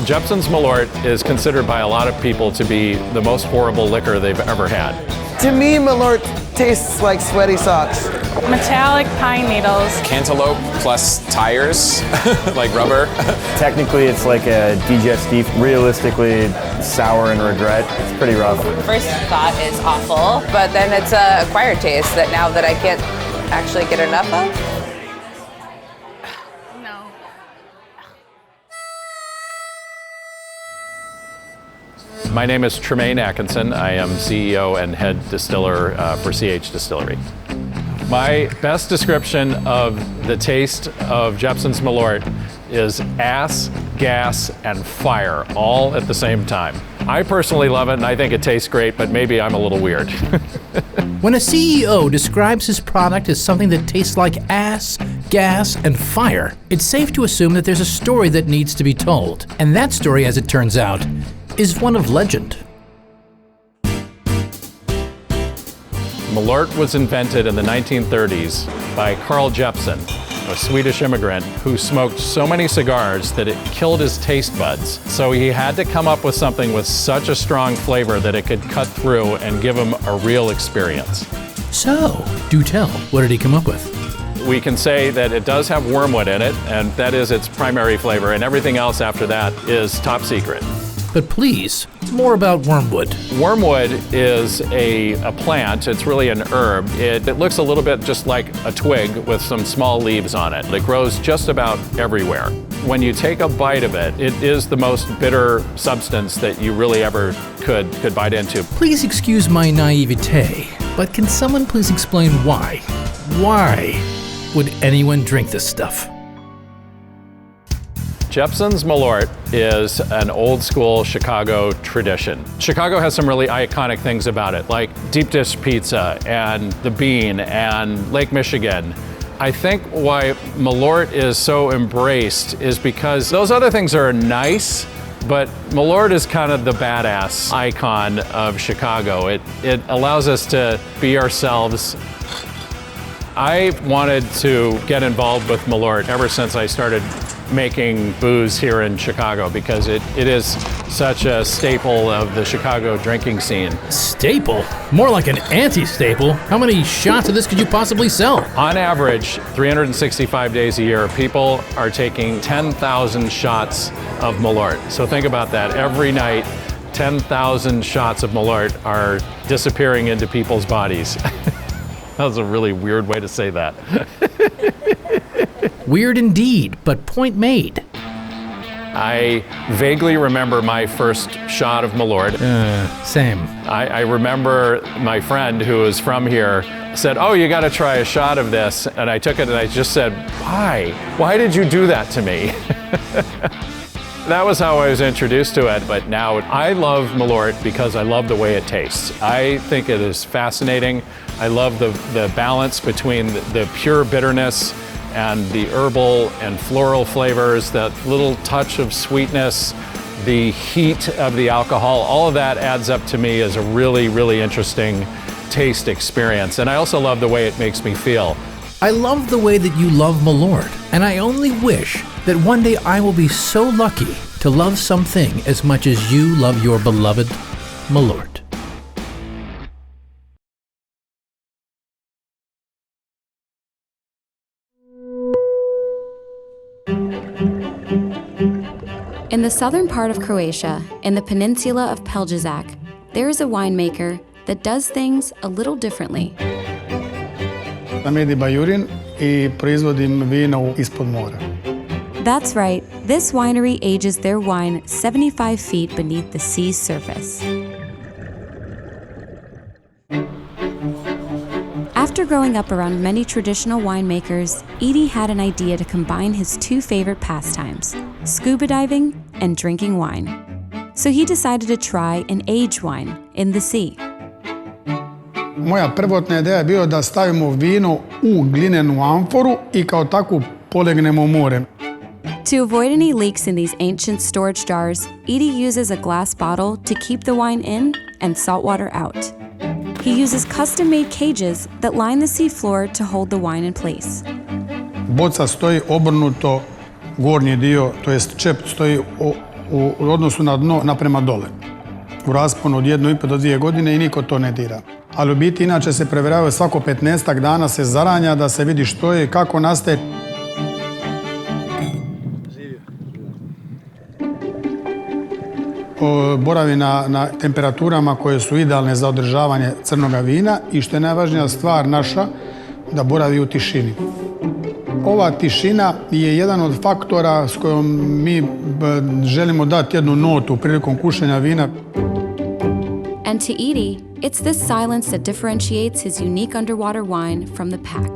Jeppson's Malort is considered by a lot of people to be the most horrible liquor they've ever had. To me, Malort tastes like sweaty socks. Metallic pine needles. Cantaloupe plus tires, like rubber. Technically, it's like a digestif. Realistically, sour and regret. It's pretty rough. First thought is awful, but then it's an acquired taste that now that I can't actually get enough of. My name is Tremaine Atkinson. I am CEO and head distiller for CH Distillery. My best description of the taste of Jeppson's Malort is ass, gas, and fire all at the same time. I personally love it and I think it tastes great, but maybe I'm a little weird. When a CEO describes his product as something that tastes like ass, gas, and fire, it's safe to assume that there's a story that needs to be told. And that story, as it turns out, is one of legend. Malort was invented in the 1930s by Carl Jeppson, a Swedish immigrant who smoked so many cigars that it killed his taste buds. So he had to come up with something with such a strong flavor that it could cut through and give him a real experience. So, do tell, what did he come up with? We can say that it does have wormwood in it, and that is its primary flavor, and everything else after that is top secret. But please, more about wormwood. Wormwood is a plant. It's really an herb. It looks a little bit just like a twig with some small leaves on it. It grows just about everywhere. When you take a bite of it, it is the most bitter substance that you really ever could bite into. Please excuse my naivete, but can someone please explain why? Why would anyone drink this stuff? Jeppson's Malort is an old school Chicago tradition. Chicago has some really iconic things about it, like deep dish pizza and the bean and Lake Michigan. I think why Malort is so embraced is because those other things are nice, but Malort is kind of the badass icon of Chicago. It allows us to be ourselves. I wanted to get involved with Malort ever since I started making booze here in Chicago because it is such a staple of the Chicago drinking scene. Staple? More like an anti-staple. How many shots of this could you possibly sell? On average, 365 days a year, people are taking 10,000 shots of Malort. So think about that. Every night, 10,000 shots of Malort are disappearing into people's bodies. That was a really weird way to say that. Weird indeed, but point made. I vaguely remember my first shot of Malort. Same. I remember my friend who was from here said, "Oh, you gotta try a shot of this." And I took it and I just said, "Why? Why did you do that to me?" That was how I was introduced to it, but now I love Malort because I love the way it tastes. I think it is fascinating. I love the balance between the pure bitterness and the herbal and floral flavors, that little touch of sweetness, the heat of the alcohol, all of that adds up to me as a really, really interesting taste experience. And I also love the way it makes me feel. I love the way that you love Malort, and I only wish that one day I will be so lucky to love something as much as you love your beloved Malort. In the southern part of Croatia, in the peninsula of Pelješac, there is a winemaker that does things a little differently. Sam Edi Bajurin I proizvodim vino ispod mora. That's right, this winery ages their wine 75 feet beneath the sea's surface. After growing up around many traditional winemakers, Edi had an idea to combine his two favorite pastimes, scuba diving and drinking wine. So he decided to try an aged wine in the sea. Moja prvotna ideja je bio da stavimo vino u glinenu amforu I kao takvu polegnemo u more. To avoid any leaks in these ancient storage jars, Edi uses a glass bottle to keep the wine in and salt water out. He uses custom-made cages that line the sea floor to hold the wine in place. Boca stoji obrnuto, gornji dio, to jest čep stoji u odnosu na dno naprema dole. U rasponu od 1,5 do 2 godine i niko to ne dira. Ali u biti inače se preveravaju svako 15 dana se zaranja da se vidi što je i kako nastaje. Boravi na temperaturama koje su idealne za održavanje crnoga vina i što je najvažnija stvar naša, da boravi u tišini. Ova tišina je jedan od faktora s kojom mi želimo dati jednu notu prilikom kušanja vina. And to Edie, it's this silence that differentiates his unique underwater wine from the pack.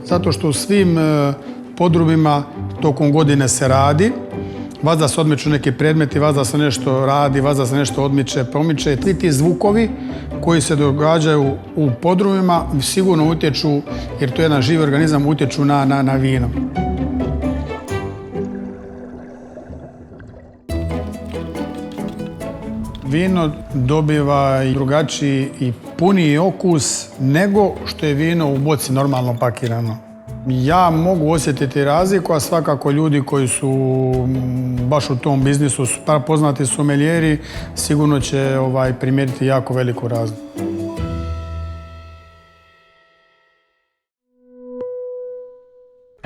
Zato što u svim podrumima tokom godine se radi, vazda se odmiču neki predmeti, vazda se nešto radi, vazda se nešto odmiče, promiče. Svi ti zvukovi koji se događaju u podrumima sigurno utječu, jer to je jedan živi organizam, utječu na vino. Vino dobiva i drugačiji i puniji okus nego što je vino u boci normalno pakirano. Ja mogu osjetiti razliku, a svakako ljudi koji su baš u tom biznisu, poznati sommelieri, sigurno će primijetiti jako veliku razliku.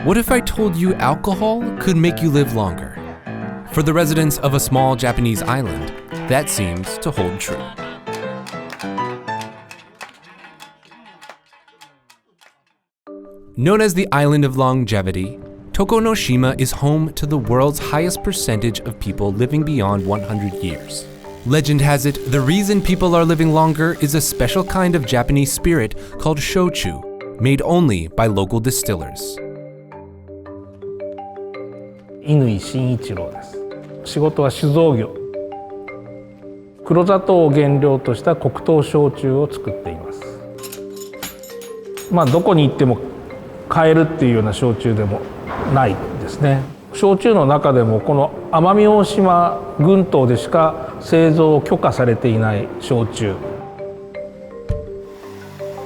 What if I told you alcohol could make you live longer? For the residents of a small Japanese island, that seems to hold true. Known as the Island of Longevity, Tokunoshima is home to the world's highest percentage of people living beyond 100 years. Legend has it, the reason people are living longer is a special kind of Japanese spirit called shochu, made only by local distillers. 乾慎一郎です。仕事は酒造業。黒砂糖を原料とした黒糖焼酎を作っています。どこに行っても買えるっていうような焼酎でもないですね。焼酎の中でもこの奄美大島群島でしか製造を許可されていない焼酎。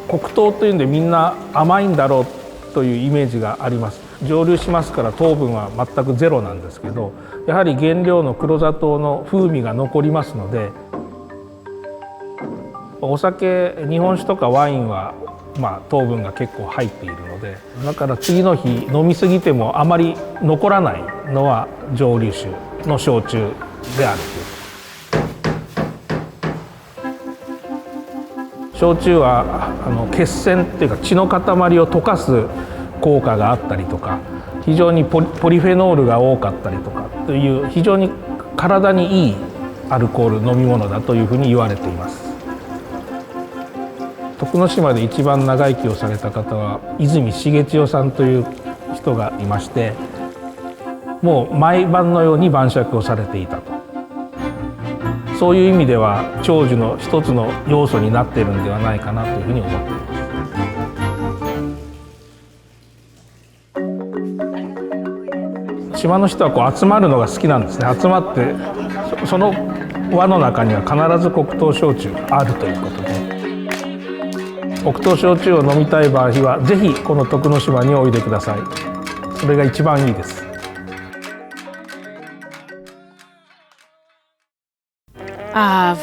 黒糖というんでみんな甘いんだろうというイメージがあります。蒸留しますから糖分は全くゼロなんですけど、やはり原料の黒砂糖の風味が残りますので、お酒、日本酒とかワインは糖分が結構入っているので、だから次の日飲みすぎてもあまり残らないのは蒸留酒の焼酎であるという。焼酎は血栓っていうか血の塊を溶かす効果があったりとか、非常にポリフェノールが多かったりとかという非常に体にいいアルコール飲み物だというふうに言われています。徳之島で一番長生きをされた方は泉重千代さんという人がいまして、もう毎晩のように晩酌をされていたと。そういう意味では長寿の一つの要素になっているんではないかなというふうに思っています。島の人は集まるのが好きなんですね。集まってその輪の中には必ず黒糖焼酎があるということで、黒糖焼酎を飲みたい場合はぜひこの徳之島においでください。それが一番いいです。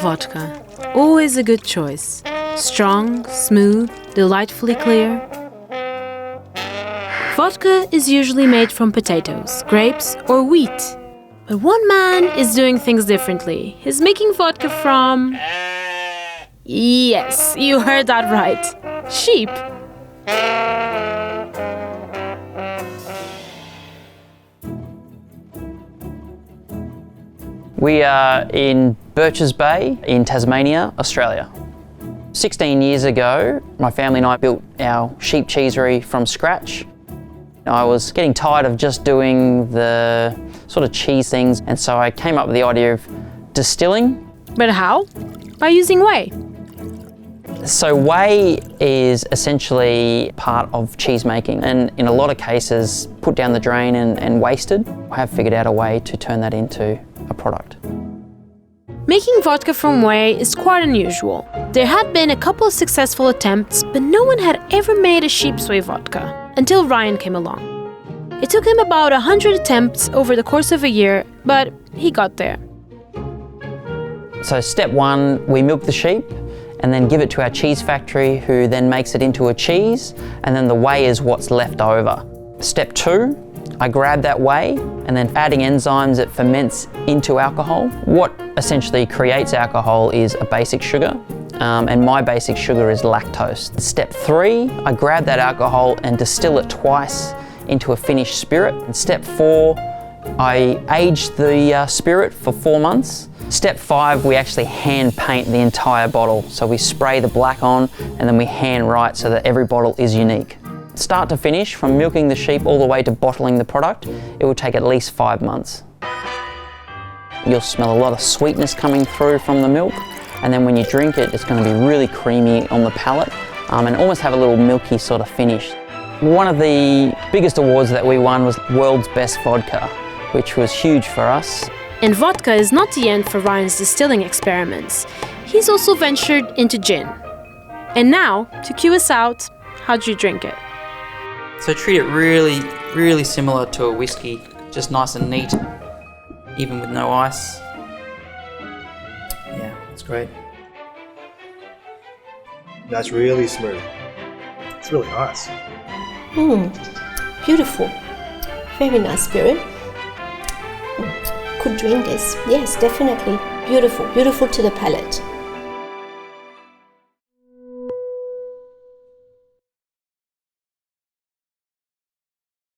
Vodka. Always a good choice. Strong, smooth, delightfully clear. Vodka is usually made from potatoes, grapes, or wheat. But one man is doing things differently. He's making vodka from... Yes, you heard that right. Sheep. We are in Birches Bay in Tasmania, Australia. 16 years ago, my family and I built our sheep cheesery from scratch. I was getting tired of just doing the sort of cheese things, and so I came up with the idea of distilling. But how? By using whey. So whey is essentially part of cheese making, and in a lot of cases put down the drain and wasted. I have figured out a way to turn that into a product. Making vodka from whey is quite unusual. There had been a couple of successful attempts, but no one had ever made a sheep's whey vodka, until Ryan came along. It took him about 100 attempts over the course of a year, but he got there. So step one, we milk the sheep and then give it to our cheese factory, who then makes it into a cheese, and then the whey is what's left over. Step two, I grab that whey and then adding enzymes, it ferments into alcohol. What essentially creates alcohol is a basic sugar, and my basic sugar is lactose. Step three, I grab that alcohol and distill it twice into a finished spirit. And step four, I age the spirit for 4 months. Step five, we actually hand paint the entire bottle. So we spray the black on and then we hand write so that every bottle is unique. Start to finish, from milking the sheep all the way to bottling the product, it will take at least 5 months. You'll smell a lot of sweetness coming through from the milk, and then when you drink it, it's going to be really creamy on the palate and almost have a little milky sort of finish. One of the biggest awards that we won was World's Best Vodka, which was huge for us. And vodka is not the end for Ryan's distilling experiments. He's also ventured into gin. And now, to cue us out, how do you drink it? So treat it really, really similar to a whiskey, just nice and neat, even with no ice. Yeah, it's great. That's really smooth. It's really nice. Beautiful. Very nice spirit. Could drink this. Yes, definitely. Beautiful. Beautiful to the palate.